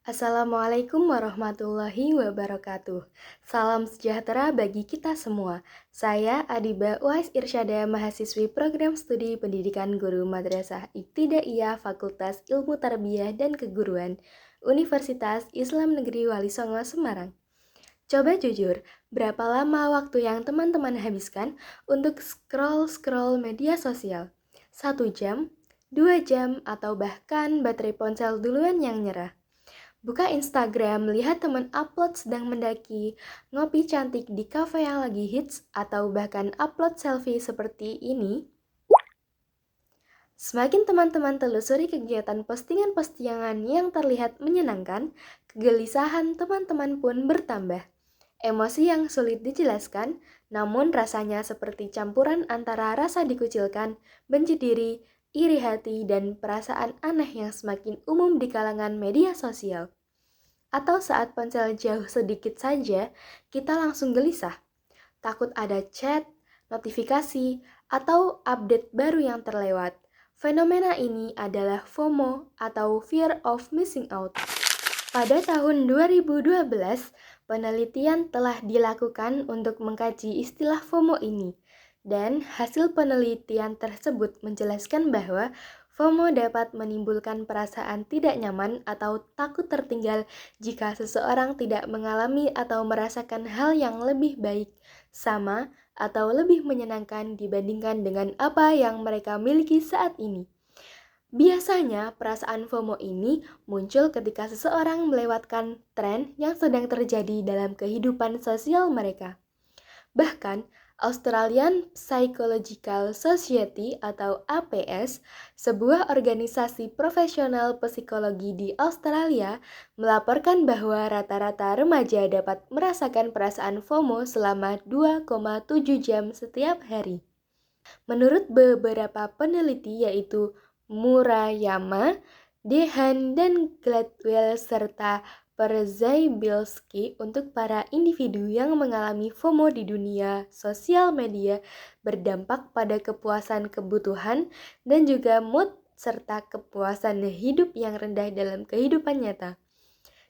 Assalamualaikum warahmatullahi wabarakatuh. Salam sejahtera bagi kita semua. Saya Adiba Uwais Irsyada, mahasiswi program studi pendidikan guru Madrasah Ibtidaiyah Fakultas Ilmu Tarbiyah dan Keguruan Universitas Islam Negeri Wali Songo, Semarang. Coba jujur, berapa lama waktu yang teman-teman habiskan untuk scroll-scroll media sosial? 1 jam, 2 jam, atau bahkan baterai ponsel duluan yang nyerah? Buka Instagram, lihat teman upload sedang mendaki, ngopi cantik di kafe yang lagi hits, atau bahkan upload selfie seperti ini. Semakin teman-teman telusuri kegiatan postingan-postingan yang terlihat menyenangkan, kegelisahan teman-teman pun bertambah. Emosi yang sulit dijelaskan, namun rasanya seperti campuran antara rasa dikucilkan, benci diri, iri hati, dan perasaan aneh yang semakin umum di kalangan media sosial. Atau saat ponsel jauh sedikit saja, kita langsung gelisah. Takut ada chat, notifikasi, atau update baru yang terlewat. Fenomena ini adalah FOMO atau Fear of Missing Out. Pada tahun 2012, penelitian telah dilakukan untuk mengkaji istilah FOMO ini. Dan hasil penelitian tersebut menjelaskan bahwa FOMO dapat menimbulkan perasaan tidak nyaman atau takut tertinggal jika seseorang tidak mengalami atau merasakan hal yang lebih baik, sama, atau lebih menyenangkan dibandingkan dengan apa yang mereka miliki saat ini. Biasanya, perasaan FOMO ini muncul ketika seseorang melewatkan tren yang sedang terjadi dalam kehidupan sosial mereka. Bahkan, Australian Psychological Society atau APS, sebuah organisasi profesional psikologi di Australia, melaporkan bahwa rata-rata remaja dapat merasakan perasaan FOMO selama 2,7 jam setiap hari. Menurut beberapa peneliti yaitu Murayama, Dehan, dan Gladwell, serta Przybylski, untuk para individu yang mengalami FOMO di dunia sosial media berdampak pada kepuasan kebutuhan dan juga mood serta kepuasan hidup yang rendah dalam kehidupan nyata.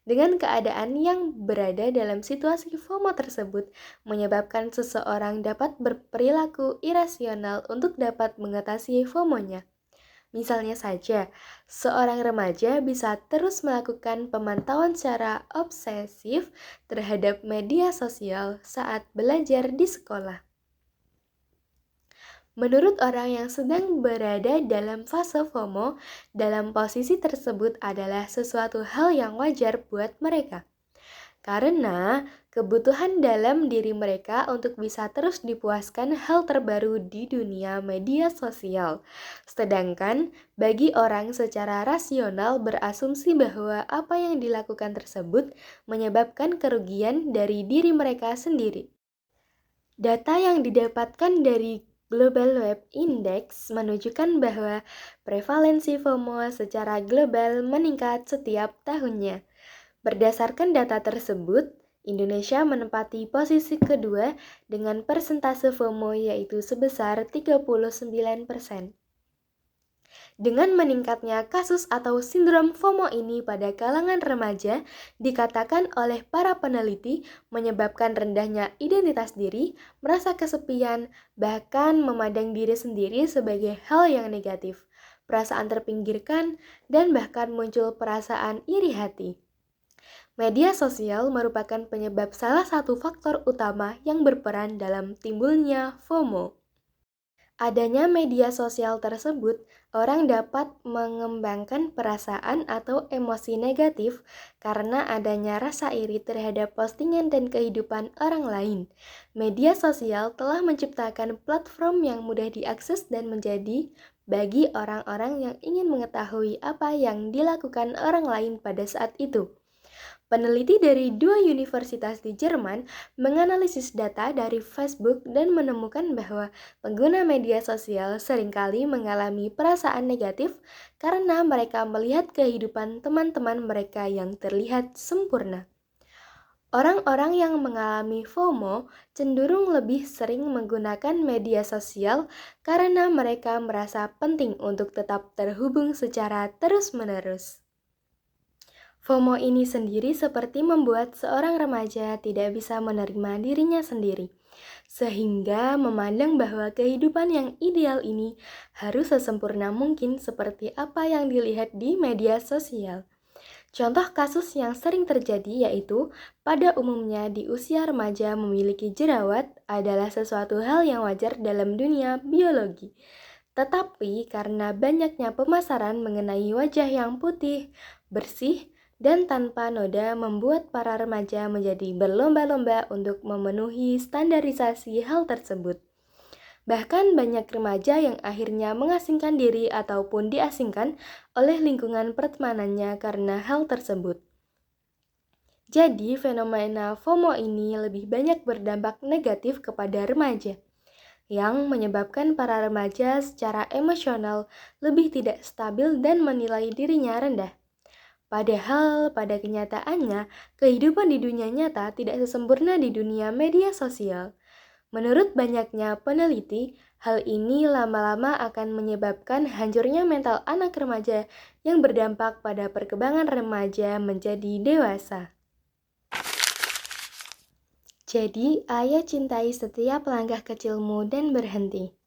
Dengan keadaan yang berada dalam situasi FOMO tersebut menyebabkan seseorang dapat berperilaku irasional untuk dapat mengatasi FOMO-nya. Misalnya saja, seorang remaja bisa terus melakukan pemantauan secara obsesif terhadap media sosial saat belajar di sekolah. Menurut orang yang sedang berada dalam fase FOMO, dalam posisi tersebut adalah sesuatu hal yang wajar buat mereka. Karena kebutuhan dalam diri mereka untuk bisa terus dipuaskan hal terbaru di dunia media sosial. Sedangkan bagi orang secara rasional berasumsi bahwa apa yang dilakukan tersebut menyebabkan kerugian dari diri mereka sendiri. Data yang didapatkan dari Global Web Index menunjukkan bahwa prevalensi FOMO secara global meningkat setiap tahunnya. Berdasarkan data tersebut, Indonesia menempati posisi kedua dengan persentase FOMO yaitu sebesar 39%. Dengan meningkatnya kasus atau sindrom FOMO ini pada kalangan remaja, dikatakan oleh para peneliti menyebabkan rendahnya identitas diri, merasa kesepian, bahkan memandang diri sendiri sebagai hal yang negatif, perasaan terpinggirkan, dan bahkan muncul perasaan iri hati. Media sosial merupakan penyebab salah satu faktor utama yang berperan dalam timbulnya FOMO. Adanya media sosial tersebut, orang dapat mengembangkan perasaan atau emosi negatif karena adanya rasa iri terhadap postingan dan kehidupan orang lain. Media sosial telah menciptakan platform yang mudah diakses dan menjadi bagi orang-orang yang ingin mengetahui apa yang dilakukan orang lain pada saat itu. Peneliti dari 2 universitas di Jerman menganalisis data dari Facebook dan menemukan bahwa pengguna media sosial seringkali mengalami perasaan negatif karena mereka melihat kehidupan teman-teman mereka yang terlihat sempurna. Orang-orang yang mengalami FOMO cenderung lebih sering menggunakan media sosial karena mereka merasa penting untuk tetap terhubung secara terus-menerus. FOMO ini sendiri seperti membuat seorang remaja tidak bisa menerima dirinya sendiri, sehingga memandang bahwa kehidupan yang ideal ini harus sesempurna mungkin seperti apa yang dilihat di media sosial. Contoh kasus yang sering terjadi yaitu pada umumnya di usia remaja memiliki jerawat adalah sesuatu hal yang wajar dalam dunia biologi. Tetapi karena banyaknya pemasaran mengenai wajah yang putih, bersih, dan tanpa noda membuat para remaja menjadi berlomba-lomba untuk memenuhi standarisasi hal tersebut. Bahkan banyak remaja yang akhirnya mengasingkan diri ataupun diasingkan oleh lingkungan pertemanannya karena hal tersebut. Jadi, fenomena FOMO ini lebih banyak berdampak negatif kepada remaja, yang menyebabkan para remaja secara emosional lebih tidak stabil dan menilai dirinya rendah. Padahal pada kenyataannya, kehidupan di dunia nyata tidak sesempurna di dunia media sosial. Menurut banyaknya peneliti, hal ini lama-lama akan menyebabkan hancurnya mental anak remaja yang berdampak pada perkembangan remaja menjadi dewasa. Jadi, ayo cintai setiap langkah kecilmu dan berhenti.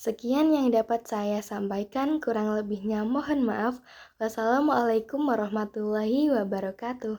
Sekian yang dapat saya sampaikan, kurang lebihnya mohon maaf. Wassalamualaikum warahmatullahi wabarakatuh.